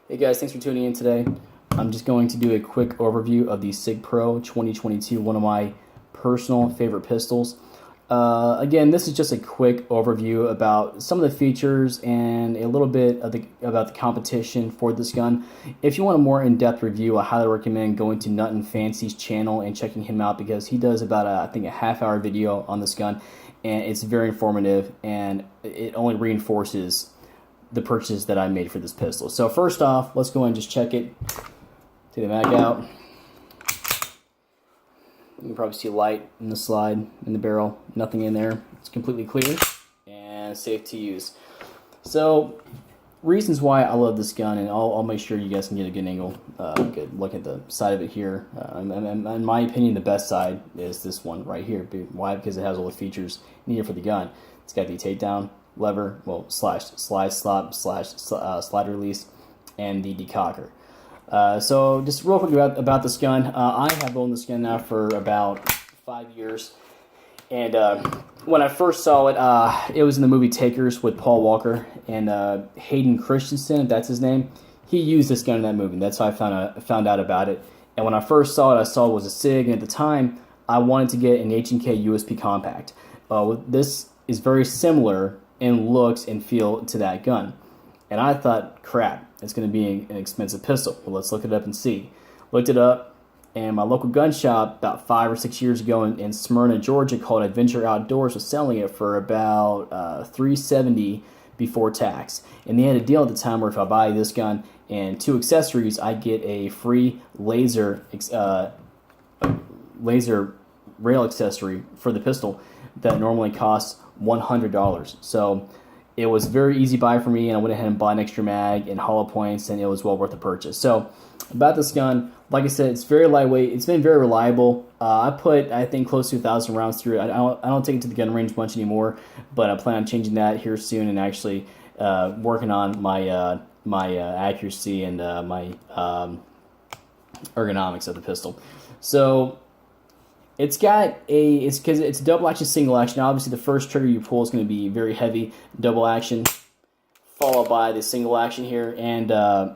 Hey guys, thanks for tuning in today. I'm just going to do a quick overview of the Sig Pro 2022, one of my personal favorite pistols. Again, this is just a quick overview about some of the features and a little bit of about the competition for this gun. If you want a more in-depth review, I highly recommend going to Nut and Fancy's channel and checking him out because he does about I think a half-hour video on this gun, and it's very informative and it only reinforces the purchase that I made for this pistol. So first off, let's go ahead and just check it. Take the mag out. You can probably see light in the slide, in the barrel. Nothing in there. It's completely clear and safe to use. So reasons why I love this gun, and I'll make sure you guys can get a good angle, good look at the side of it here. In my opinion, the best side is this one right here. Why? Because it has all the features needed for the gun. It's got the takedown lever, well, slash slide stop, slash slide release, and the decocker. So just real quick about this gun. I have owned this gun now for about 5 years, and when I first saw it, it was in the movie Takers with Paul Walker and Hayden Christensen, if that's his name. He used this gun in that movie, and that's how I found out about it. And when I first saw it, I saw it was a Sig, and at the time, I wanted to get an H&K USP compact. This is very similar in looks and feel to that gun. And I thought, crap, it's going to be an expensive pistol. Well, let's look it up and see. Looked it up, and my local gun shop about 5 or 6 years ago in Smyrna, Georgia, called Adventure Outdoors, was selling it for about $370 before tax. And they had a deal at the time where if I buy this gun and 2 accessories, I get a free laser rail accessory for the pistol that normally costs $100. So it was a very easy buy for me, and I went ahead and bought an extra mag and hollow points, and it was well worth the purchase. So about this gun, like I said, it's very lightweight. It's been very reliable. I put, I think, close to 1,000 rounds through it. I don't take it to the gun range much anymore, but I plan on changing that here soon and actually working on my my accuracy and my ergonomics of the pistol. So it's got it's because it's a double action, single action. Now, obviously, the first trigger you pull is going to be very heavy, double action, followed by the single action here. And I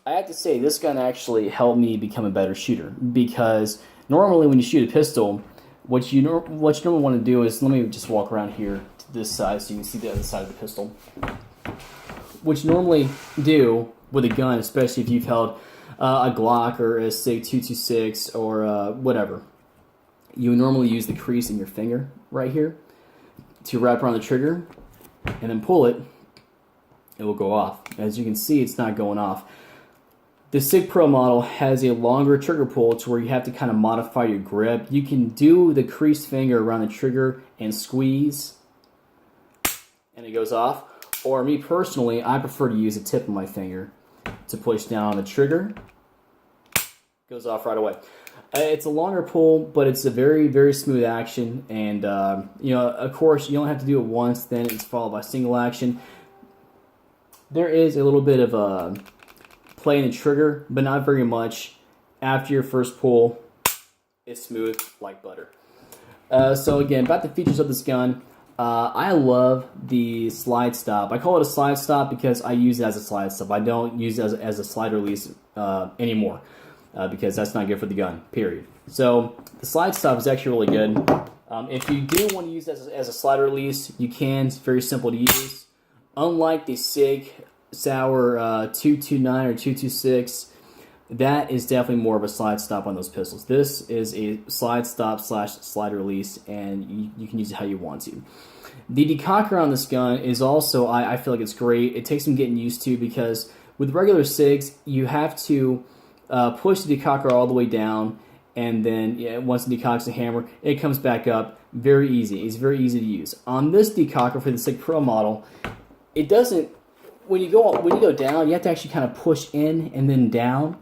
have to say, this gun actually helped me become a better shooter, because normally when you shoot a pistol, what you normally want to do is, let me just walk around here to this side so you can see the other side of the pistol. What you normally do with a gun, especially if you've held a Glock or a Sig 226 or whatever, you would normally use the crease in your finger right here to wrap around the trigger and then pull it. It will go off. As you can see, it's not going off. The Sig Pro model has a longer trigger pull to where you have to kind of modify your grip. You can do the creased finger around the trigger and squeeze, and it goes off. Or me personally, I prefer to use the tip of my finger to push down on the trigger. Goes off right away. It's a longer pull, but it's a very, very smooth action. And, you know, of course, you only have to do it once, then it's followed by single action. There is a little bit of play in the trigger, but not very much. After your first pull, it's smooth like butter. So again, about the features of this gun, I love the slide stop. I call it a slide stop because I use it as a slide stop. I don't use it as a slide release anymore because that's not good for the gun, period. So the slide stop is actually really good. If you do want to use it as a slide release, you can. It's very simple to use. Unlike the Sig Sauer 229 or 226, that is definitely more of a slide stop on those pistols. This is a slide stop slash slide release, and you can use it how you want to. The decocker on this gun is also, I feel like it's great. It takes some getting used to, because with regular Sigs, you have to push the decocker all the way down, and then once the decocks the hammer, it comes back up. Very easy. It's very easy to use. On this decocker for the Sig Pro model, it doesn't, when you go down, you have to actually kind of push in and then down.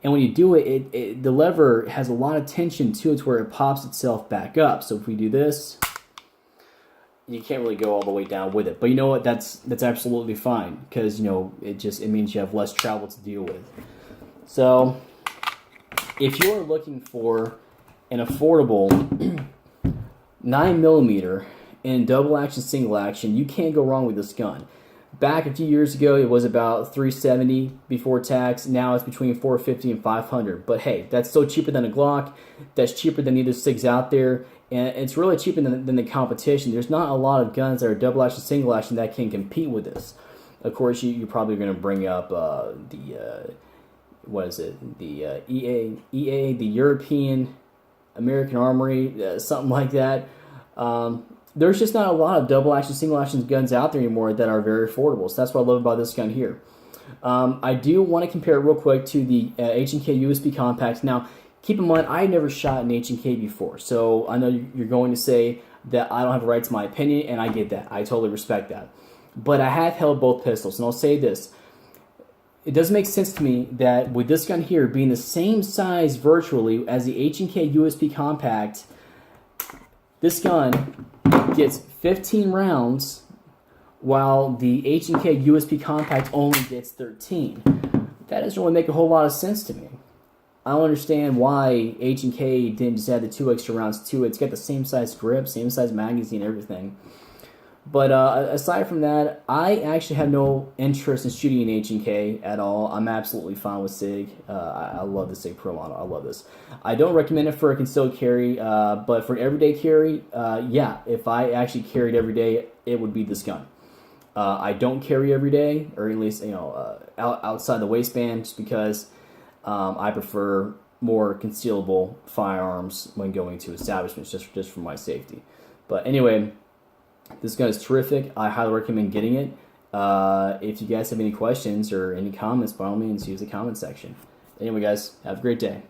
And when you do it, the lever has a lot of tension to it where it pops itself back up. So if we do this, you can't really go all the way down with it. But you know what? That's absolutely fine, because you know it means you have less travel to deal with. So if you're looking for an affordable 9mm in double action, single action, you can't go wrong with this gun. Back a few years ago, it was about $370 before tax. Now it's between $450 and $500. But hey, that's still cheaper than a Glock. That's cheaper than either Sigs out there. And it's really cheaper than the competition. There's not a lot of guns that are double action, single action that can compete with this. Of course, you're probably going to bring up what is it? The EA, the European American Armory, something like that. There's just not a lot of double action, single action guns out there anymore that are very affordable. So that's what I love about this gun here. I do want to compare it real quick to the H&K USB Compact. Now, keep in mind, I never shot an H&K before, so I know you're going to say that I don't have a right to my opinion, and I get that. I totally respect that. But I have held both pistols, and I'll say this. It doesn't make sense to me that with this gun here being the same size virtually as the H&K USB Compact, this gun gets 15 rounds while the H&K USB Compact only gets 13. That doesn't really make a whole lot of sense to me. I don't understand why H&K didn't just add the 2 extra rounds to it. It's got the same size grip, same size magazine, everything. But aside from that, I actually have no interest in shooting an H&K at all. I'm absolutely fine with Sig. I love the Sig Pro model. I love this. I don't recommend it for a concealed carry, but for an everyday carry, yeah, if I actually carried every day, it would be this gun. I don't carry every day, or at least outside the waistband, just because I prefer more concealable firearms when going to establishments, just for my safety. But anyway, this gun is terrific. I highly recommend getting it. If you guys have any questions or any comments, by all means, use the comment section. Anyway, guys, have a great day.